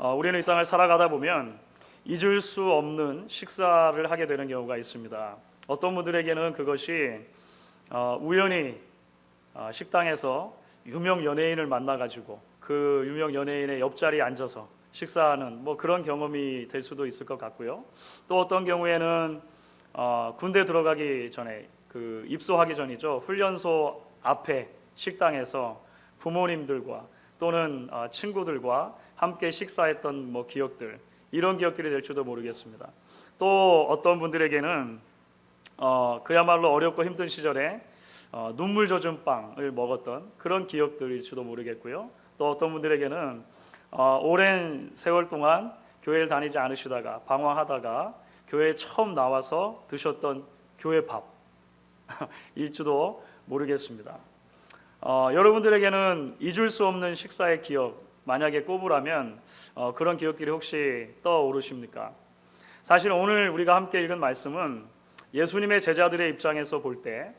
우리는 이 땅을 살아가다 보면 잊을 수 없는 식사를 하게 되는 경우가 있습니다. 어떤 분들에게는 그것이 우연히 식당에서 유명 연예인을 만나가지고 그 유명 연예인의 옆자리에 앉아서 식사하는 그런 경험이 될 수도 있을 것 같고요. 또 어떤 경우에는 군대 들어가기 전에 입소하기 전이죠. 훈련소 앞에 식당에서 부모님들과 또는 친구들과 함께 식사했던 기억들, 이런 기억들이 될지도 모르겠습니다. 또 어떤 분들에게는 그야말로 어렵고 힘든 시절에 눈물 젖은 빵을 먹었던 그런 기억들일지도 모르겠고요. 또 어떤 분들에게는 오랜 세월 동안 교회를 다니지 않으시다가 방황하다가 교회에 처음 나와서 드셨던 교회 밥일지도 모르겠습니다. 여러분들에게는 잊을 수 없는 식사의 기억 만약에 꼽으라면 그런 기억들이 혹시 떠오르십니까? 사실 오늘 우리가 함께 읽은 말씀은 예수님의 제자들의 입장에서 볼 때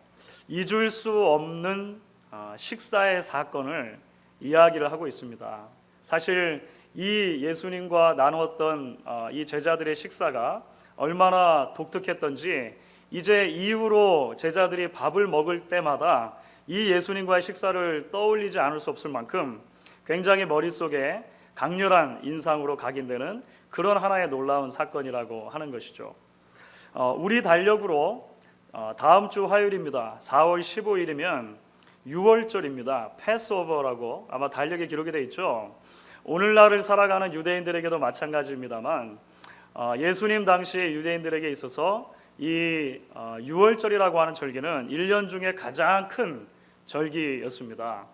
잊을 수 없는 식사의 사건을 이야기를 하고 있습니다. 사실 이 예수님과 나누었던 이 제자들의 식사가 얼마나 독특했던지 이제 이후로 제자들이 밥을 먹을 때마다 이 예수님과의 식사를 떠올리지 않을 수 없을 만큼 굉장히 머릿속에 강렬한 인상으로 각인되는 그런 하나의 놀라운 사건이라고 하는 것이죠. 우리 달력으로 다음 주 화요일입니다. 4월 15일이면 유월절입니다. 패스오버라고 아마 달력에 기록이 되어 있죠. 오늘날을 살아가는 유대인들에게도 마찬가지입니다만 예수님 당시의 유대인들에게 있어서 이 유월절이라고 하는 절기는 1년 중에 가장 큰 절기였습니다.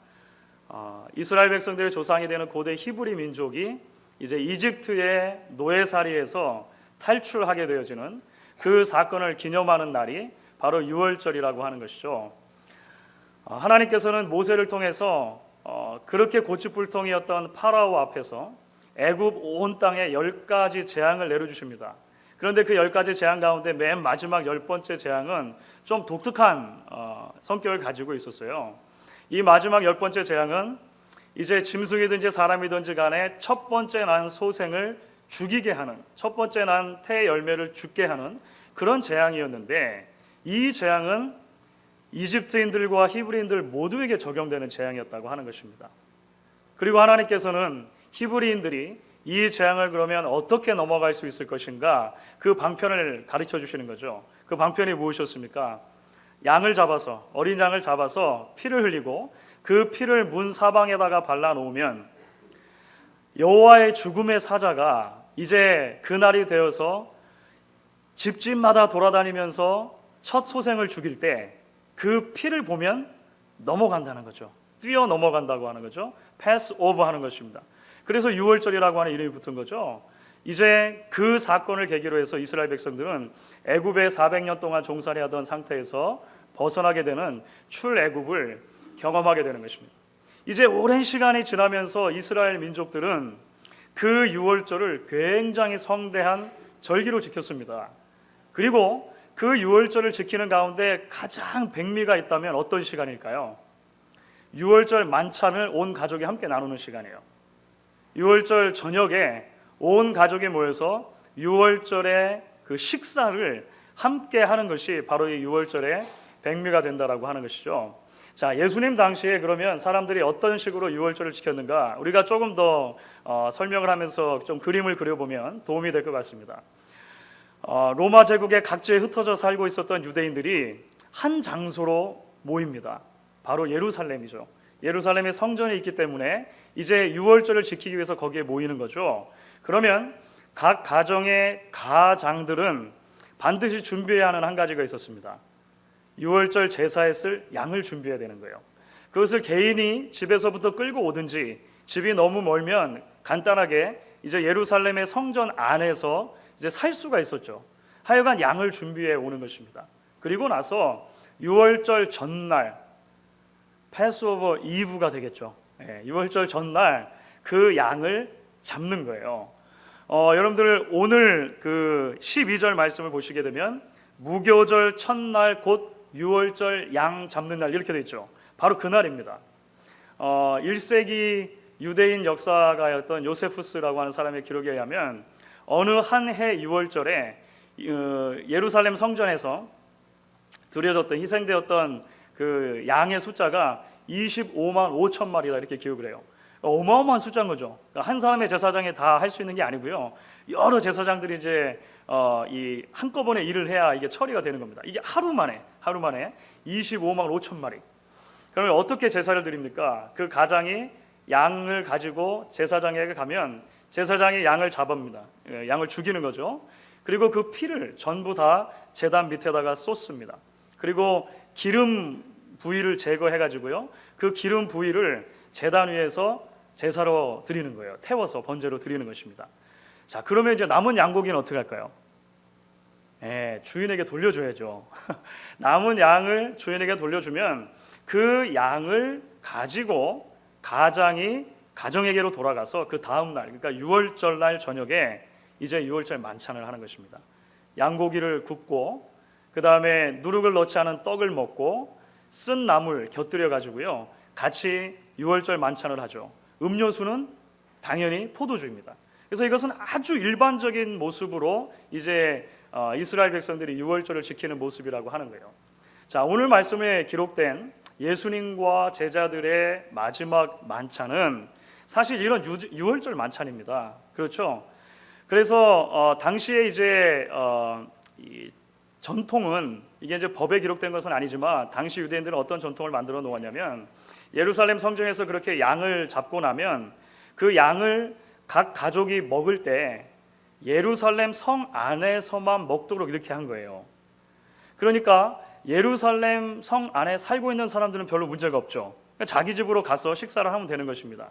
이스라엘 백성들의 조상이 되는 고대 히브리 민족이 이제 이집트의 노예살이에서 탈출하게 되어지는 그 사건을 기념하는 날이 바로 유월절이라고 하는 것이죠. 하나님께서는 모세를 통해서 그렇게 고집불통이었던 파라오 앞에서 애굽 온 땅에 10가지 재앙을 내려주십니다. 그런데 그 10가지 재앙 가운데 맨 마지막 10번째 재앙은 좀 독특한 성격을 가지고 있었어요. 이 마지막 10번째 재앙은 이제 짐승이든지 사람이든지 간에 첫 번째 난 소생을 죽이게 하는, 첫 번째 난 태 열매를 죽게 하는 그런 재앙이었는데, 이 재앙은 이집트인들과 히브리인들 모두에게 적용되는 재앙이었다고 하는 것입니다. 그리고 하나님께서는 히브리인들이 이 재앙을 그러면 어떻게 넘어갈 수 있을 것인가, 그 방편을 가르쳐 주시는 거죠. 그 방편이 무엇이었습니까? 양을 잡아서, 어린 양을 잡아서 피를 흘리고 그 피를 문 사방에다가 발라놓으면 여호와의 죽음의 사자가 이제 그날이 되어서 집집마다 돌아다니면서 첫 소생을 죽일 때 그 피를 보면 넘어간다는 거죠. 뛰어 넘어간다고 하는 거죠. 패스 오버 하는 것입니다. 그래서 유월절이라고 하는 이름이 붙은 거죠. 이제 그 사건을 계기로 해서 이스라엘 백성들은 애굽에 400년 동안 종살이 하던 상태에서 벗어나게 되는 출애굽을 경험하게 되는 것입니다. 이제 오랜 시간이 지나면서 이스라엘 민족들은 그 유월절을 굉장히 성대한 절기로 지켰습니다. 그리고 그 유월절을 지키는 가운데 가장 백미가 있다면 어떤 시간일까요? 유월절 만찬을 온 가족이 함께 나누는 시간이에요. 유월절 저녁에 온 가족이 모여서 유월절의 그 식사를 함께 하는 것이 바로 이 유월절의 백미가 된다라고 하는 것이죠. 자, 예수님 당시에 그러면 사람들이 어떤 식으로 유월절을 지켰는가, 우리가 조금 더 설명을 하면서 좀 그림을 그려보면 도움이 될 것 같습니다. 로마 제국의 각지에 흩어져 살고 있었던 유대인들이 한 장소로 모입니다. 바로 예루살렘이죠. 예루살렘에 성전이 있기 때문에 이제 유월절을 지키기 위해서 거기에 모이는 거죠. 그러면 각 가정의 가장들은 반드시 준비해야 하는 한 가지가 있었습니다. 유월절 제사에 쓸 양을 준비해야 되는 거예요. 그것을 개인이 집에서부터 끌고 오든지, 집이 너무 멀면 간단하게 이제 예루살렘의 성전 안에서 이제 살 수가 있었죠. 하여간 양을 준비해 오는 것입니다. 그리고 나서 유월절 전날, 패스오버 이브가 되겠죠. 유월절 전날 그 양을 잡는 거예요. 여러분들 오늘 그 12절 말씀을 보시게 되면 무교절 첫날 곧 유월절 양 잡는 날 이렇게 되어 있죠. 바로 그날입니다. 1세기 유대인 역사가였던 요세푸스라고 하는 사람의 기록에 의하면 어느 한 해 6월절에 예루살렘 성전에서 드려졌던 희생되었던 그 양의 숫자가 25만 5천 마리다 이렇게 기록을 해요. 어마어마한 숫자인 거죠. 그러니까 한 사람의 제사장이 다 할 수 있는 게 아니고요. 여러 제사장들이 이제 이 한꺼번에 일을 해야 이게 처리가 되는 겁니다. 이게 하루 만에 25만 5천 마리. 그러면 어떻게 제사를 드립니까? 그 가장이 양을 가지고 제사장에게 가면 제사장이 양을 잡습니다. 양을 죽이는 거죠. 그리고 그 피를 전부 다 제단 밑에다가 쏟습니다. 그리고 기름 부위를 제거해 가지고요. 그 기름 부위를 제단 위에서 제사로 드리는 거예요. 태워서 번제로 드리는 것입니다. 자, 그러면 이제 남은 양고기는 어떻게 할까요? 주인에게 돌려줘야죠. 남은 양을 주인에게 돌려주면 그 양을 가지고 가장이 가정에게로 돌아가서 그 다음 날, 그러니까 6월절 날 저녁에 이제 6월절 만찬을 하는 것입니다. 양고기를 굽고 그 다음에 누룩을 넣지 않은 떡을 먹고 쓴 나물 곁들여 가지고요 같이 6월절 만찬을 하죠. 음료수는 당연히 포도주입니다. 그래서 이것은 아주 일반적인 모습으로 이제 이스라엘 백성들이 6월절을 지키는 모습이라고 하는 거예요. 자, 오늘 말씀에 기록된 예수님과 제자들의 마지막 만찬은 사실 이런 6월절 만찬입니다. 그렇죠? 그래서 당시에 이제 이 전통은 이게 이제 법에 기록된 것은 아니지만 당시 유대인들은 어떤 전통을 만들어 놓았냐면 예루살렘 성전에서 그렇게 양을 잡고 나면 그 양을 각 가족이 먹을 때 예루살렘 성 안에서만 먹도록 이렇게 한 거예요. 그러니까 예루살렘 성 안에 살고 있는 사람들은 별로 문제가 없죠. 그러니까 자기 집으로 가서 식사를 하면 되는 것입니다.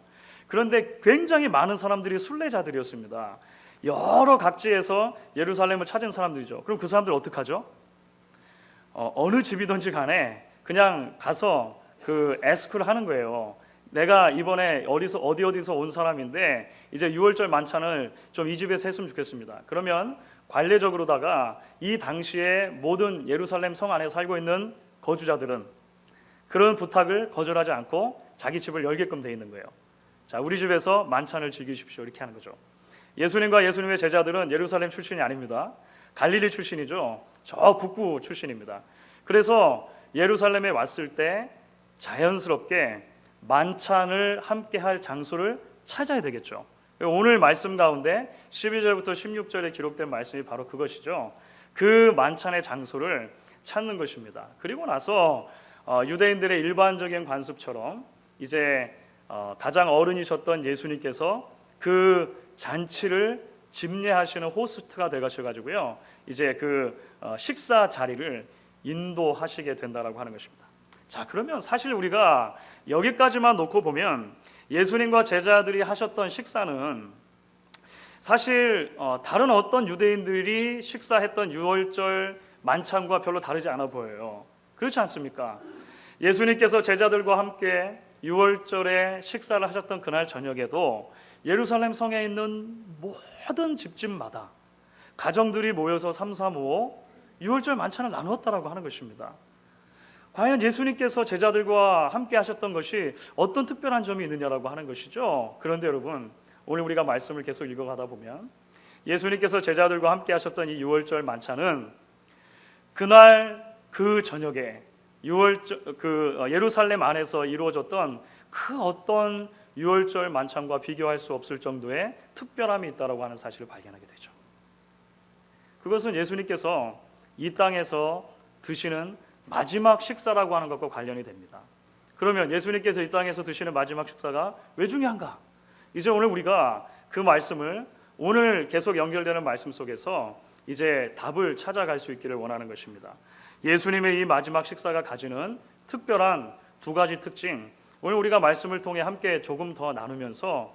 그런데 굉장히 많은 사람들이 순례자들이었습니다. 여러 각지에서 예루살렘을 찾은 사람들이죠. 그럼 그 사람들 어떡하죠? 어느 집이든지 간에 그냥 가서 그 에스크를 하는 거예요. 내가 이번에 어디서 온 사람인데 이제 6월절 만찬을 좀 이 집에서 했으면 좋겠습니다. 그러면 관례적으로다가 이 당시에 모든 예루살렘 성 안에 살고 있는 거주자들은 그런 부탁을 거절하지 않고 자기 집을 열게끔 돼 있는 거예요. 자, 우리 집에서 만찬을 즐기십시오 이렇게 하는 거죠. 예수님과 예수님의 제자들은 예루살렘 출신이 아닙니다. 갈릴리 출신이죠. 저 북부 출신입니다. 그래서 예루살렘에 왔을 때 자연스럽게 만찬을 함께 할 장소를 찾아야 되겠죠. 오늘 말씀 가운데 12절부터 16절에 기록된 말씀이 바로 그것이죠. 그 만찬의 장소를 찾는 것입니다. 그리고 나서 유대인들의 일반적인 관습처럼 이제 가장 어른이셨던 예수님께서 그 잔치를 집례하시는 호스트가 되셔가지고요 이제 그 식사 자리를 인도하시게 된다라고 하는 것입니다. 자, 그러면 사실 우리가 여기까지만 놓고 보면 예수님과 제자들이 하셨던 식사는 사실 다른 어떤 유대인들이 식사했던 6월절 만찬과 별로 다르지 않아 보여요. 그렇지 않습니까? 예수님께서 제자들과 함께 6월절에 식사를 하셨던 그날 저녁에도 예루살렘 성에 있는 모든 집집마다 가정들이 모여서 삼삼오오 6월절 만찬을 나누었다라고 하는 것입니다. 과연 예수님께서 제자들과 함께 하셨던 것이 어떤 특별한 점이 있느냐라고 하는 것이죠. 그런데 여러분, 오늘 우리가 말씀을 계속 읽어가다 보면 예수님께서 제자들과 함께 하셨던 이 6월절 만찬은 그날 그 저녁에 예루살렘 안에서 이루어졌던 그 어떤 6월절 만찬과 비교할 수 없을 정도의 특별함이 있다라고 하는 사실을 발견하게 되죠. 그것은 예수님께서 이 땅에서 드시는 마지막 식사라고 하는 것과 관련이 됩니다. 그러면 예수님께서 이 땅에서 드시는 마지막 식사가 왜 중요한가? 이제 오늘 우리가 그 말씀을 오늘 계속 연결되는 말씀 속에서 이제 답을 찾아갈 수 있기를 원하는 것입니다. 예수님의 이 마지막 식사가 가지는 특별한 두 가지 특징, 오늘 우리가 말씀을 통해 함께 조금 더 나누면서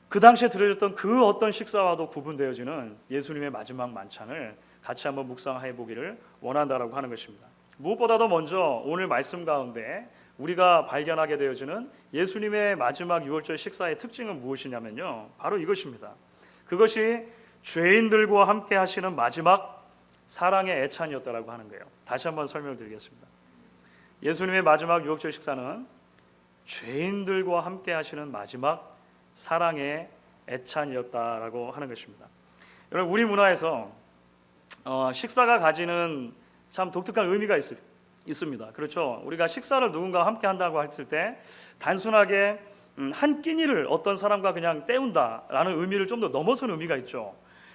그 당시에 드려졌던 그 어떤 식사와도 구분되어지는 예수님의 마지막 만찬을 같이 한번 묵상해 보기를 원한다라고 하는 것입니다. 무엇보다도 먼저 오늘 말씀 가운데 우리가 발견하게 되어지는 예수님의 마지막 6월절 식사의 특징은 무엇이냐면요, 바로 이것입니다. 그것이 죄인들과 함께 하시는 마지막 사랑의 애찬이었다라고 하는 거예요. 다시 한번 설명을 드리겠습니다. 예수님의 마지막 6월절 식사는 죄인들과 함께 하시는 마지막 사랑의 애찬이었다라고 하는 것입니다. 여러분, 우리 문화에서 식사가 가지는 참 독특한 의미가 있습니다. 그렇죠? 우리가 식사를 누군가와 함께 한다고 했을 때 단순하게 한 끼니를 어떤 사람과 그냥 때운다라는 의미를 좀 더 넘어선 의미가 있죠.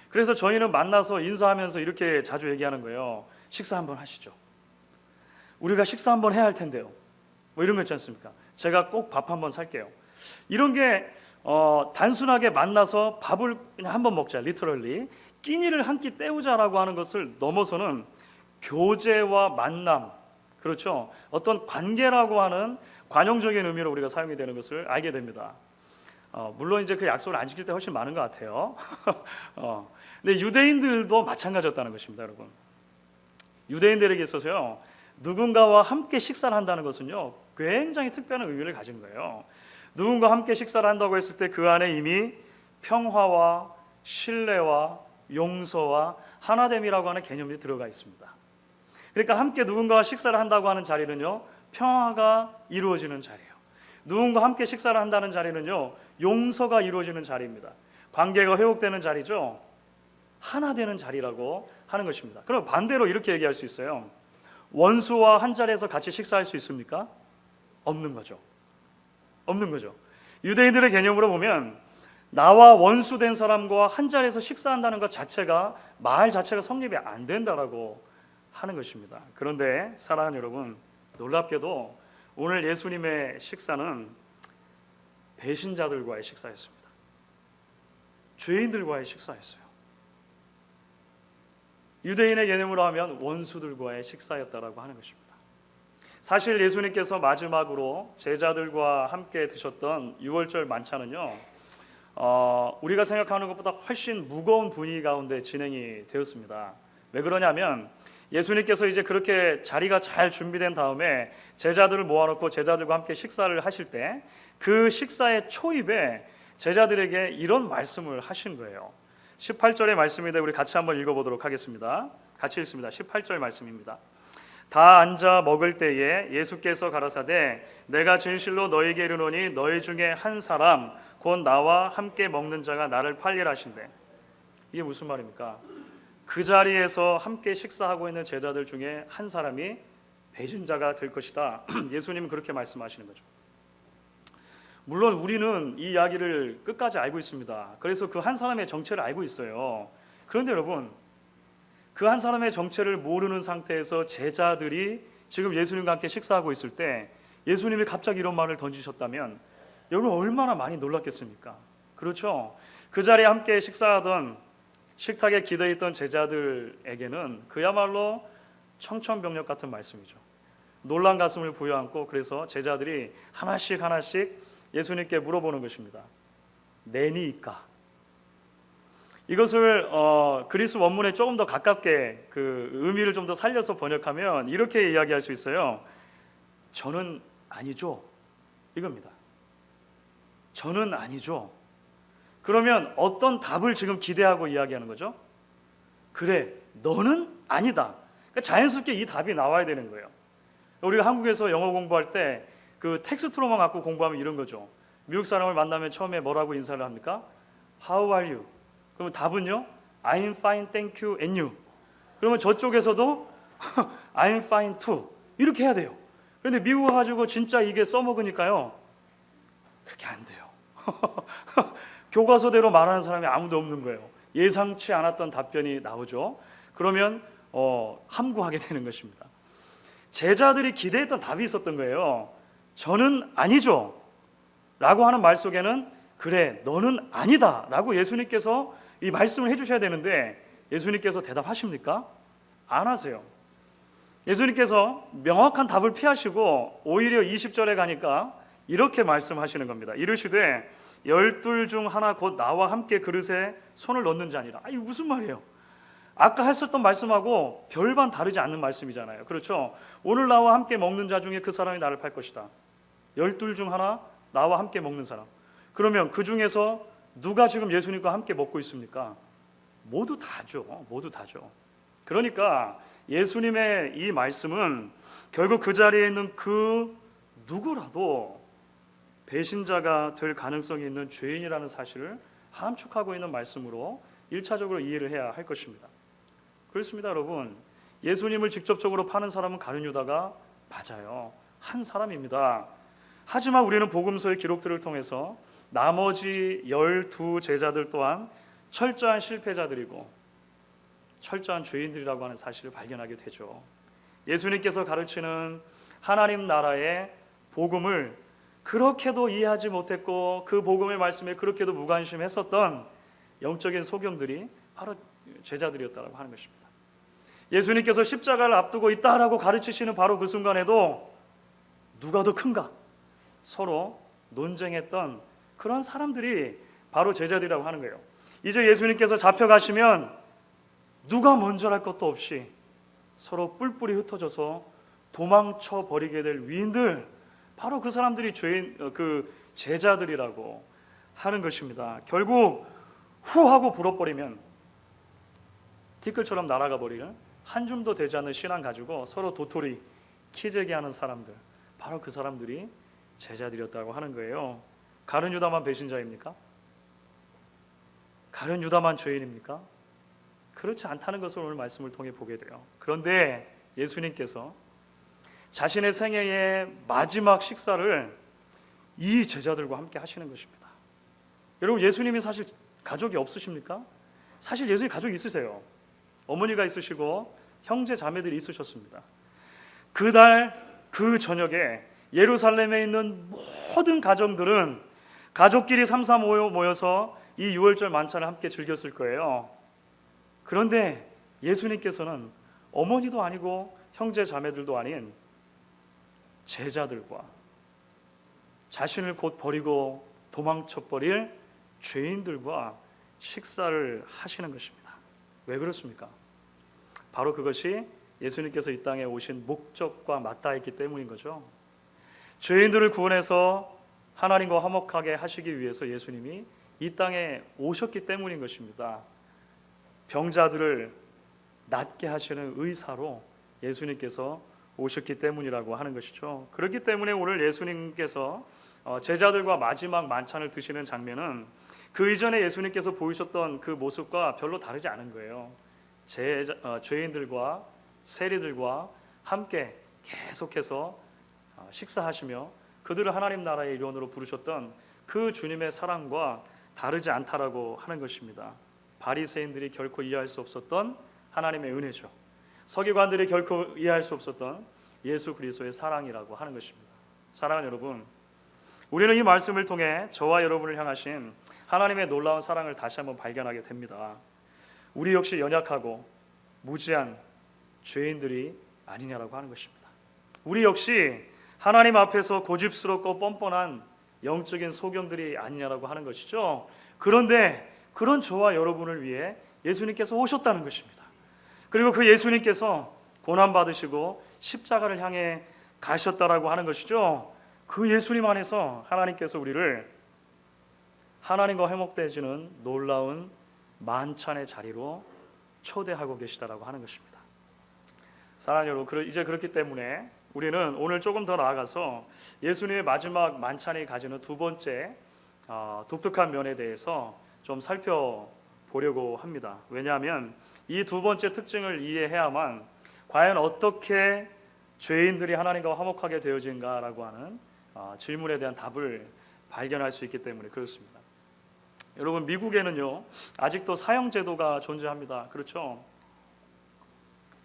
그래서 저희는 만나서 인사하면서 이렇게 자주 얘기하는 거예요. 식사 한번 하시죠. 우리가 식사 한번 해야 할 텐데요. 뭐 이런 거 있지 않습니까? 제가 꼭 밥 한번 살게요. 이런 게 단순하게 만나서 밥을 그냥 한번 먹자, 리터럴리 끼니를 한 끼 때우자라고 하는 것을 넘어서는 교제와 만남, 그렇죠? 어떤 관계라고 하는 관용적인 의미로 우리가 사용이 되는 것을 알게 됩니다. 물론 이제 그 약속을 안 지킬 때 훨씬 많은 것 같아요. 근데 유대인들도 마찬가지였다는 것입니다, 여러분. 유대인들에게 있어서요, 누군가와 함께 식사를 한다는 것은요, 굉장히 특별한 의미를 가진 거예요. 누군가와 함께 식사를 한다고 했을 때 그 안에 이미 평화와 신뢰와 용서와 하나됨이라고 하는 개념이 들어가 있습니다. 그러니까 함께 누군가와 식사를 한다고 하는 자리는요, 평화가 이루어지는 자리예요. 누군가와 함께 식사를 한다는 자리는요, 용서가 이루어지는 자리입니다. 관계가 회복되는 자리죠. 하나 되는 자리라고 하는 것입니다. 그럼 반대로 이렇게 얘기할 수 있어요. 원수와 한 자리에서 같이 식사할 수 있습니까? 없는 거죠. 없는 거죠. 유대인들의 개념으로 보면 나와 원수된 사람과 한 자리에서 식사한다는 것 자체가, 말 자체가 성립이 안 된다라고 하는 것입니다. 그런데 사랑하는 여러분, 놀랍게도 오늘 예수님의 식사는 배신자들과의 식사였습니다. 죄인들과의 식사였어요. 유대인의 개념으로 하면 원수들과의 식사였다라고 하는 것입니다. 사실 예수님께서 마지막으로 제자들과 함께 드셨던 유월절 만찬은요, 우리가 생각하는 것보다 훨씬 무거운 분위기 가운데 진행이 되었습니다. 왜 그러냐면 예수님께서 이제 그렇게 자리가 잘 준비된 다음에 제자들을 모아놓고 제자들과 함께 식사를 하실 때 그 식사의 초입에 제자들에게 이런 말씀을 하신 거예요. 18절의 말씀인데 우리 같이 한번 읽어보도록 하겠습니다. 같이 읽습니다. 18절 말씀입니다. 다 앉아 먹을 때에 예수께서 가라사대 내가 진실로 너희에게 이르노니 너희 중에 한 사람 곧 나와 함께 먹는 자가 나를 팔리라 하신대. 이게 무슨 말입니까? 그 자리에서 함께 식사하고 있는 제자들 중에 한 사람이 배신자가 될 것이다. 예수님은 그렇게 말씀하시는 거죠. 물론 우리는 이 이야기를 끝까지 알고 있습니다. 그래서 그 한 사람의 정체를 알고 있어요. 그런데 여러분, 그 한 사람의 정체를 모르는 상태에서 제자들이 지금 예수님과 함께 식사하고 있을 때 예수님이 갑자기 이런 말을 던지셨다면 여러분 얼마나 많이 놀랐겠습니까? 그렇죠? 그 자리에 함께 식사하던 식탁에 기대어 있던 제자들에게는 그야말로 청천벽력 같은 말씀이죠. 놀란 가슴을 부여안고 그래서 제자들이 하나씩 예수님께 물어보는 것입니다. 내니이까? 이것을 그리스 원문에 조금 더 가깝게 그 의미를 좀 더 살려서 번역하면 이렇게 이야기할 수 있어요. 저는 아니죠. 이겁니다. 저는 아니죠. 그러면 어떤 답을 지금 기대하고 이야기하는 거죠? 그래, 너는 아니다. 그러니까 자연스럽게 이 답이 나와야 되는 거예요. 우리가 한국에서 영어 공부할 때 그 텍스트로만 갖고 공부하면 이런 거죠. 미국 사람을 만나면 처음에 뭐라고 인사를 합니까? How are you? 그러면 답은요? I'm fine, thank you, and you. 그러면 저쪽에서도 I'm fine too. 이렇게 해야 돼요. 그런데 미국 와가지고 진짜 이게 써먹으니까요. 그렇게 안 돼요. 교과서대로 말하는 사람이 아무도 없는 거예요. 예상치 않았던 답변이 나오죠. 그러면 함구하게 되는 것입니다. 제자들이 기대했던 답이 있었던 거예요. 저는 아니죠 라고 하는 말 속에는 그래 너는 아니다 라고 예수님께서 이 말씀을 해주셔야 되는데 예수님께서 대답하십니까? 안 하세요. 예수님께서 명확한 답을 피하시고 오히려 20절에 가니까 이렇게 말씀하시는 겁니다. 이르시되 12 중 하나 곧 나와 함께 그릇에 손을 넣는 자니라. 이게 무슨 말이에요? 아까 했었던 말씀하고 별반 다르지 않는 말씀이잖아요. 그렇죠? 오늘 나와 함께 먹는 자 중에 그 사람이 나를 팔 것이다. 12 중 하나 나와 함께 먹는 사람. 그러면 그 중에서 누가 지금 예수님과 함께 먹고 있습니까? 모두 다죠. 모두 다죠. 그러니까 예수님의 이 말씀은 결국 그 자리에 있는 그 누구라도 배신자가 될 가능성이 있는 죄인이라는 사실을 함축하고 있는 말씀으로 1차적으로 이해를 해야 할 것입니다. 그렇습니다, 여러분. 예수님을 직접적으로 파는 사람은 가룟 유다가 맞아요. 한 사람입니다. 하지만 우리는 복음서의 기록들을 통해서 나머지 12 제자들 또한 철저한 실패자들이고 철저한 죄인들이라고 하는 사실을 발견하게 되죠. 예수님께서 가르치는 하나님 나라의 복음을 그렇게도 이해하지 못했고 그 복음의 말씀에 그렇게도 무관심했었던 영적인 소경들이 바로 제자들이었다고 하는 것입니다. 예수님께서 십자가를 앞두고 있다라고 가르치시는 바로 그 순간에도 누가 더 큰가 서로 논쟁했던 그런 사람들이 바로 제자들이라고 하는 거예요. 이제 예수님께서 잡혀가시면 누가 먼저랄 것도 없이 서로 뿔뿔이 흩어져서 도망쳐 버리게 될 위인들, 바로 그 사람들이 그 제자들이라고 하는 것입니다. 결국 후하고 불어버리면 티끌처럼 날아가 버리는 한 줌도 되지 않는 신앙 가지고 서로 도토리 키재기 하는 사람들, 바로 그 사람들이 제자들이었다고 하는 거예요. 가룟 유다만 배신자입니까? 가룟 유다만 죄인입니까? 그렇지 않다는 것을 오늘 말씀을 통해 보게 돼요. 그런데 예수님께서 자신의 생애의 마지막 식사를 이 제자들과 함께 하시는 것입니다. 여러분, 예수님이 사실 가족이 없으십니까? 사실 예수님 가족이 있으세요. 어머니가 있으시고 형제 자매들이 있으셨습니다. 그날 그 저녁에 예루살렘에 있는 모든 가정들은 가족끼리 삼삼오오 모여서 이 유월절 만찬을 함께 즐겼을 거예요. 그런데 예수님께서는 어머니도 아니고 형제 자매들도 아닌 제자들과 자신을 곧 버리고 도망쳐 버릴 죄인들과 식사를 하시는 것입니다. 왜 그렇습니까? 바로 그것이 예수님께서 이 땅에 오신 목적과 맞닿아 있기 때문인 거죠. 죄인들을 구원해서 하나님과 화목하게 하시기 위해서 예수님이 이 땅에 오셨기 때문인 것입니다. 병자들을 낫게 하시는 의사로 예수님께서 오셨기 때문이라고 하는 것이죠. 그렇기 때문에 오늘 예수님께서 제자들과 마지막 만찬을 드시는 장면은 그 이전에 예수님께서 보이셨던 그 모습과 별로 다르지 않은 거예요. 죄인들과 세리들과 함께 계속해서 식사하시며 그들을 하나님 나라의 일원으로 부르셨던 그 주님의 사랑과 다르지 않다라고 하는 것입니다. 바리새인들이 결코 이해할 수 없었던 하나님의 은혜죠. 서기관들이 결코 이해할 수 없었던 예수 그리스도의 사랑이라고 하는 것입니다. 사랑하는 여러분, 우리는 이 말씀을 통해 저와 여러분을 향하신 하나님의 놀라운 사랑을 다시 한번 발견하게 됩니다. 우리 역시 연약하고 무지한 죄인들이 아니냐라고 하는 것입니다. 우리 역시 하나님 앞에서 고집스럽고 뻔뻔한 영적인 소경들이 아니냐라고 하는 것이죠. 그런데 그런 저와 여러분을 위해 예수님께서 오셨다는 것입니다. 그리고 그 예수님께서 고난받으시고 십자가를 향해 가셨다라고 하는 것이죠. 그 예수님 안에서 하나님께서 우리를 하나님과 회복되어지는 놀라운 만찬의 자리로 초대하고 계시다라고 하는 것입니다. 사랑하는 여러분, 이제 그렇기 때문에 우리는 오늘 조금 더 나아가서 예수님의 마지막 만찬이 가지는 두 번째 독특한 면에 대해서 좀 살펴보려고 합니다. 왜냐하면 이 두 번째 특징을 이해해야만 과연 어떻게 죄인들이 하나님과 화목하게 되어진가라고 하는 질문에 대한 답을 발견할 수 있기 때문에 그렇습니다. 여러분, 미국에는요 아직도 사형제도가 존재합니다. 그렇죠?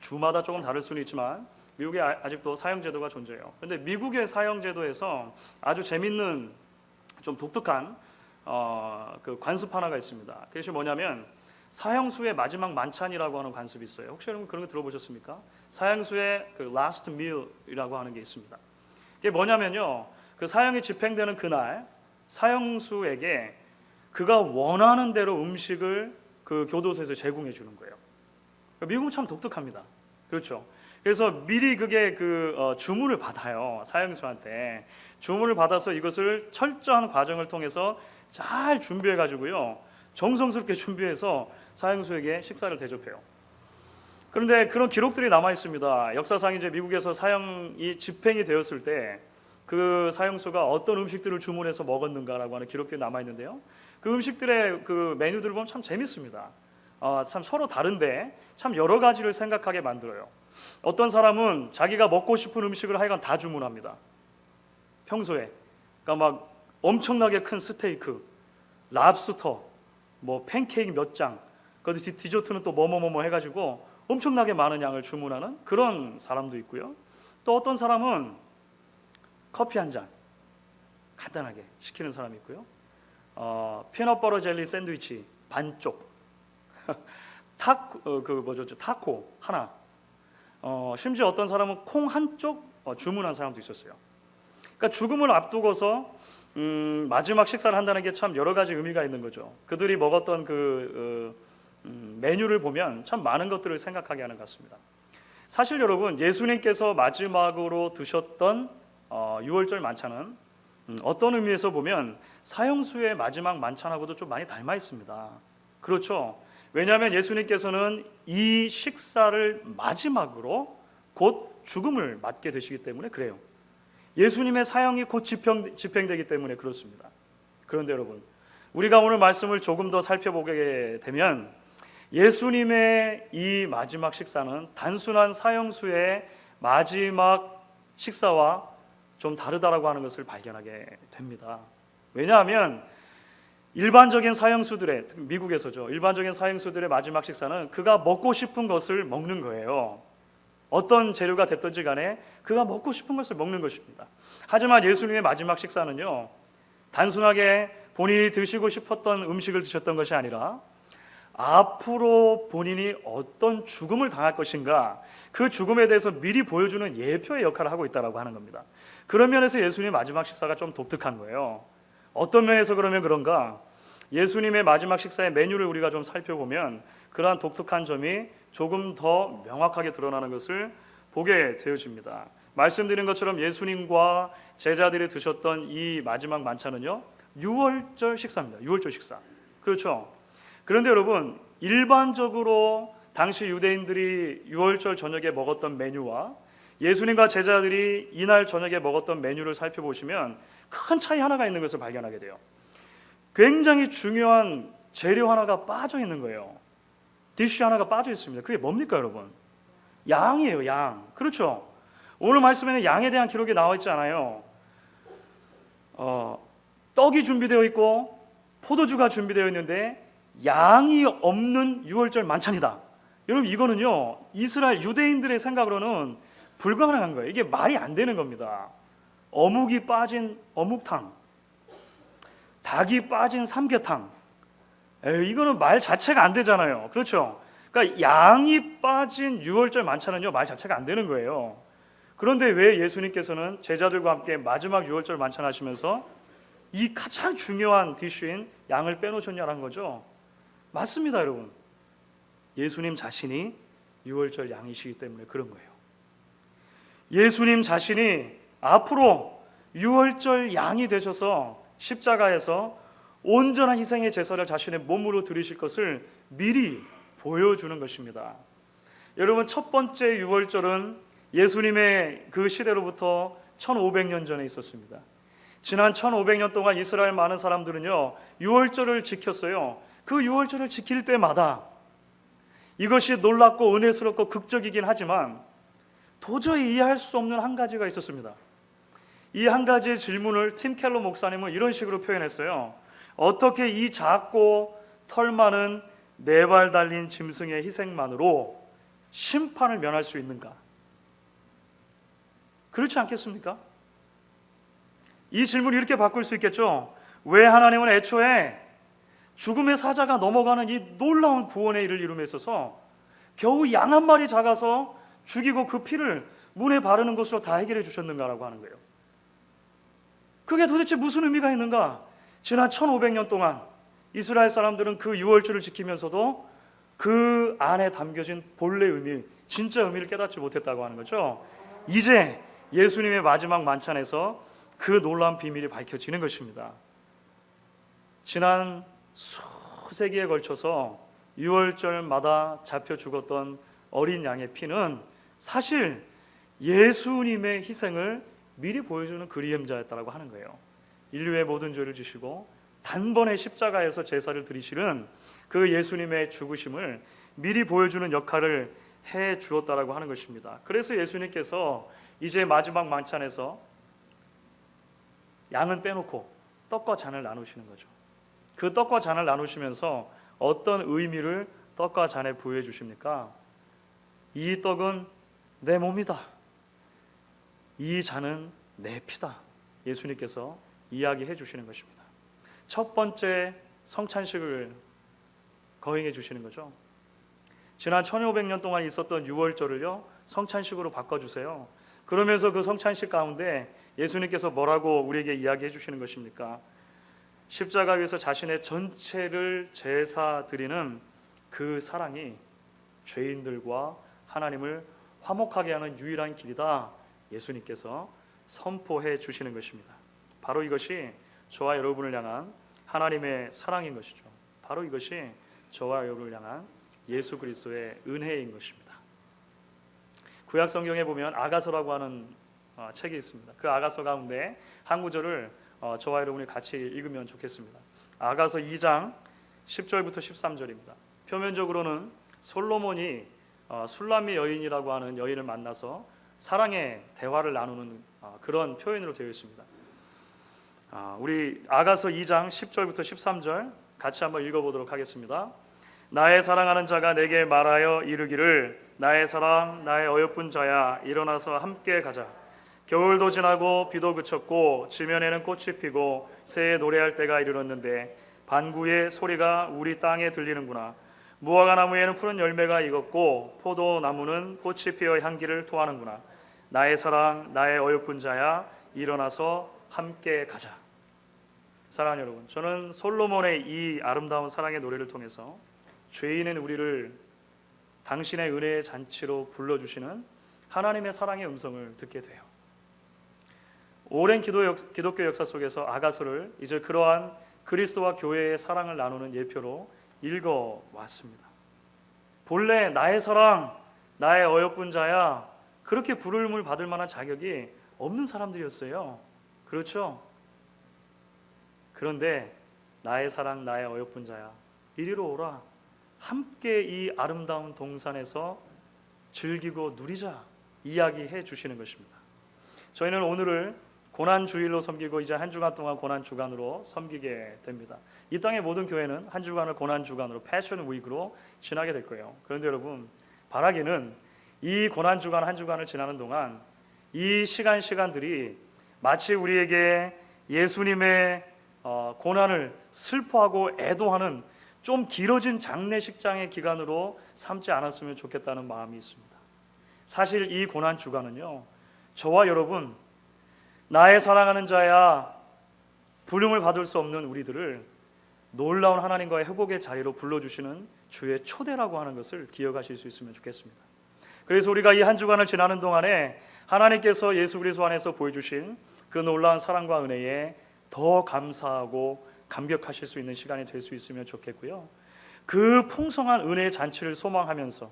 주마다 조금 다를 수는 있지만 미국에 아직도 사형제도가 존재해요. 그런데 미국의 사형제도에서 아주 재밌는 좀 독특한 그 관습 하나가 있습니다. 그것이 뭐냐면 사형수의 마지막 만찬이라고 하는 관습이 있어요. 혹시 여러분 그런 거 들어보셨습니까? 사형수의 그 last meal이라고 하는 게 있습니다. 이게 뭐냐면요, 그 사형이 집행되는 그날 사형수에게 그가 원하는 대로 음식을 그 교도소에서 제공해 주는 거예요. 미국은 참 독특합니다. 그렇죠? 그래서 미리 그게 주문을 받아요. 사형수한테 주문을 받아서 이것을 철저한 과정을 통해서 잘 준비해 가지고요, 정성스럽게 준비해서 사형수에게 식사를 대접해요. 그런데 그런 기록들이 남아 있습니다. 역사상 이제 미국에서 사형이 집행이 되었을 때 그 사형수가 어떤 음식들을 주문해서 먹었는가라고 하는 기록들이 남아 있는데요. 그 음식들의 그 메뉴들을 보면 참 재밌습니다. 참 서로 다른데 참 여러 가지를 생각하게 만들어요. 어떤 사람은 자기가 먹고 싶은 음식을 하여간 다 주문합니다. 평소에. 그러니까 막 엄청나게 큰 스테이크, 랍스터, 뭐 팬케이크 몇 장, 그 디저트는 또 뭐뭐뭐 해가지고 엄청나게 많은 양을 주문하는 그런 사람도 있고요. 또 어떤 사람은 커피 한 잔 간단하게 시키는 사람이 있고요. 피넛버터 젤리 샌드위치 반쪽, 타코 하나, 심지어 어떤 사람은 콩 한쪽 주문한 사람도 있었어요. 그러니까 죽음을 앞두고서 마지막 식사를 한다는 게 참 여러 가지 의미가 있는 거죠. 그들이 먹었던 메뉴를 보면 참 많은 것들을 생각하게 하는 것 같습니다. 사실 여러분, 예수님께서 마지막으로 드셨던 유월절 만찬은 어떤 의미에서 보면 사형수의 마지막 만찬하고도 좀 많이 닮아 있습니다. 그렇죠? 왜냐하면 예수님께서는 이 식사를 마지막으로 곧 죽음을 맞게 되시기 때문에 그래요. 예수님의 사형이 곧 집행되기 때문에 그렇습니다. 그런데 여러분, 우리가 오늘 말씀을 조금 더 살펴보게 되면 예수님의 이 마지막 식사는 단순한 사형수의 마지막 식사와 좀 다르다라고 하는 것을 발견하게 됩니다. 왜냐하면 일반적인 사형수들의, 미국에서죠, 일반적인 사형수들의 마지막 식사는 그가 먹고 싶은 것을 먹는 거예요. 어떤 재료가 됐든지 간에 그가 먹고 싶은 것을 먹는 것입니다. 하지만 예수님의 마지막 식사는요, 단순하게 본인이 드시고 싶었던 음식을 드셨던 것이 아니라 앞으로 본인이 어떤 죽음을 당할 것인가, 그 죽음에 대해서 미리 보여주는 예표의 역할을 하고 있다고 하는 겁니다. 그런 면에서 예수님의 마지막 식사가 좀 독특한 거예요. 어떤 면에서 그러면 그런가? 예수님의 마지막 식사의 메뉴를 우리가 좀 살펴보면 그러한 독특한 점이 조금 더 명확하게 드러나는 것을 보게 되어집니다. 말씀드린 것처럼 예수님과 제자들이 드셨던 이 마지막 만찬은요, 유월절 식사입니다. 유월절 식사. 그렇죠? 그런데 여러분, 일반적으로 당시 유대인들이 유월절 저녁에 먹었던 메뉴와 예수님과 제자들이 이날 저녁에 먹었던 메뉴를 살펴보시면 큰 차이 하나가 있는 것을 발견하게 돼요. 굉장히 중요한 재료 하나가 빠져 있는 거예요. 디쉬 하나가 빠져 있습니다. 그게 뭡니까 여러분? 양이에요. 양. 그렇죠? 오늘 말씀에는 양에 대한 기록이 나와 있지 않아요. 떡이 준비되어 있고 포도주가 준비되어 있는데 양이 없는 유월절 만찬이다. 여러분, 이거는요, 이스라엘 유대인들의 생각으로는 불가능한 거예요. 이게 말이 안 되는 겁니다. 어묵이 빠진 어묵탕, 닭이 빠진 삼계탕, 이거는 말 자체가 안 되잖아요. 그렇죠? 그러니까 양이 빠진 유월절 만찬은요, 말 자체가 안 되는 거예요. 그런데 왜 예수님께서는 제자들과 함께 마지막 유월절 만찬 하시면서 이 가장 중요한 디쉬인 양을 빼놓으셨냐는 거죠. 맞습니다, 여러분. 예수님 자신이 유월절 양이시기 때문에 그런 거예요. 예수님 자신이 앞으로 유월절 양이 되셔서 십자가에서 온전한 희생의 제사를 자신의 몸으로 드리실 것을 미리 보여주는 것입니다. 여러분, 첫 번째 유월절은 예수님의 그 시대로부터 1500년 전에 있었습니다. 지난 1500년 동안 이스라엘 많은 사람들은요, 유월절을 지켰어요. 그 유월절을 지킬 때마다 이것이 놀랍고 은혜스럽고 극적이긴 하지만 도저히 이해할 수 없는 한 가지가 있었습니다. 이 한 가지의 질문을 팀 켈러 목사님은 이런 식으로 표현했어요. 어떻게 이 작고 털 많은 4발 달린 짐승의 희생만으로 심판을 면할 수 있는가? 그렇지 않겠습니까? 이 질문을 이렇게 바꿀 수 있겠죠. 왜 하나님은 애초에 죽음의 사자가 넘어가는 이 놀라운 구원의 일을 이룸에 있어서 겨우 양 한 마리 잡아서 죽이고 그 피를 문에 바르는 것으로 다 해결해 주셨는가라고 하는 거예요. 그게 도대체 무슨 의미가 있는가? 지난 1500년 동안 이스라엘 사람들은 그 유월절을 지키면서도 그 안에 담겨진 본래 의미, 진짜 의미를 깨닫지 못했다고 하는 거죠. 이제 예수님의 마지막 만찬에서 그 놀라운 비밀이 밝혀지는 것입니다. 지난 수세기에 걸쳐서 유월절마다 잡혀 죽었던 어린 양의 피는 사실 예수님의 희생을 미리 보여주는 그림자였다라고 하는 거예요. 인류의 모든 죄를 지시고 단번에 십자가에서 제사를 드리시는 그 예수님의 죽으심을 미리 보여주는 역할을 해 주었다라고 하는 것입니다. 그래서 예수님께서 이제 마지막 만찬에서 양은 빼놓고 떡과 잔을 나누시는 거죠. 그 떡과 잔을 나누시면서 어떤 의미를 떡과 잔에 부여해 주십니까? 이 떡은 내 몸이다. 이 잔은 내 피다. 예수님께서 이야기해 주시는 것입니다. 첫 번째 성찬식을 거행해 주시는 거죠. 지난 1500년 동안 있었던 유월절을요 성찬식으로 바꿔주세요. 그러면서 그 성찬식 가운데 예수님께서 뭐라고 우리에게 이야기해 주시는 것입니까? 십자가 위에서 자신의 전체를 제사 드리는 그 사랑이 죄인들과 하나님을 화목하게 하는 유일한 길이다. 예수님께서 선포해 주시는 것입니다. 바로 이것이 저와 여러분을 향한 하나님의 사랑인 것이죠. 바로 이것이 저와 여러분을 향한 예수 그리스도의 은혜인 것입니다. 구약 성경에 보면 아가서라고 하는 책이 있습니다. 그 아가서 가운데 한 구절을 저와 여러분이 같이 읽으면 좋겠습니다. 아가서 2장 10절부터 13절입니다. 표면적으로는 솔로몬이 술람미 여인이라고 하는 여인을 만나서 사랑의 대화를 나누는 그런 표현으로 되어 있습니다. 우리 아가서 2장 10절부터 13절 같이 한번 읽어보도록 하겠습니다. 나의 사랑하는 자가 내게 말하여 이르기를 나의 사랑 나의 어여쁜 자야 일어나서 함께 가자. 겨울도 지나고 비도 그쳤고 지면에는 꽃이 피고 새에 노래할 때가 이르렀는데 반구의 소리가 우리 땅에 들리는구나. 무화과 나무에는 푸른 열매가 익었고 포도나무는 꽃이 피어 향기를 토하는구나. 나의 사랑 나의 어여쁜 자야 일어나서 함께 가자. 사랑하는 여러분, 저는 솔로몬의 이 아름다운 사랑의 노래를 통해서 죄인인 우리를 당신의 은혜의 잔치로 불러주시는 하나님의 사랑의 음성을 듣게 돼요. 오랜 기독교 역사 속에서 아가서를 이제 그러한 그리스도와 교회의 사랑을 나누는 예표로 읽어왔습니다. 본래 나의 사랑, 나의 어여쁜 자야 그렇게 부름을 받을 만한 자격이 없는 사람들이었어요. 그렇죠? 그런데 나의 사랑, 나의 어여쁜 자야 이리로 오라. 함께 이 아름다운 동산에서 즐기고 누리자 이야기해 주시는 것입니다. 저희는 오늘을 고난주일로 섬기고 이제 한 주간 동안 고난주간으로 섬기게 됩니다. 이 땅의 모든 교회는 한 주간을 고난주간으로 패션 위크로 지나게 될 거예요. 그런데 여러분 바라기는 이 고난주간 한 주간을 지나는 동안 이 시간들이 마치 우리에게 예수님의 고난을 슬퍼하고 애도하는 좀 길어진 장례식장의 기간으로 삼지 않았으면 좋겠다는 마음이 있습니다. 사실 이 고난주간은요 저와 여러분 나의 사랑하는 자야 부름을 받을 수 없는 우리들을 놀라운 하나님과의 회복의 자리로 불러주시는 주의 초대라고 하는 것을 기억하실 수 있으면 좋겠습니다. 그래서 우리가 이 한 주간을 지나는 동안에 하나님께서 예수 그리스도 안에서 보여주신 그 놀라운 사랑과 은혜에 더 감사하고 감격하실 수 있는 시간이 될 수 있으면 좋겠고요. 그 풍성한 은혜의 잔치를 소망하면서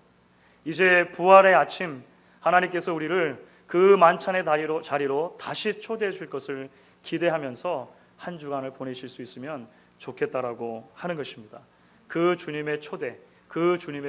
이제 부활의 아침 하나님께서 우리를 그 만찬의 자리로 다시 초대해 줄 것을 기대하면서 한 주간을 보내실 수 있으면 좋겠다라고 하는 것입니다. 그 주님의 초대, 그 주님의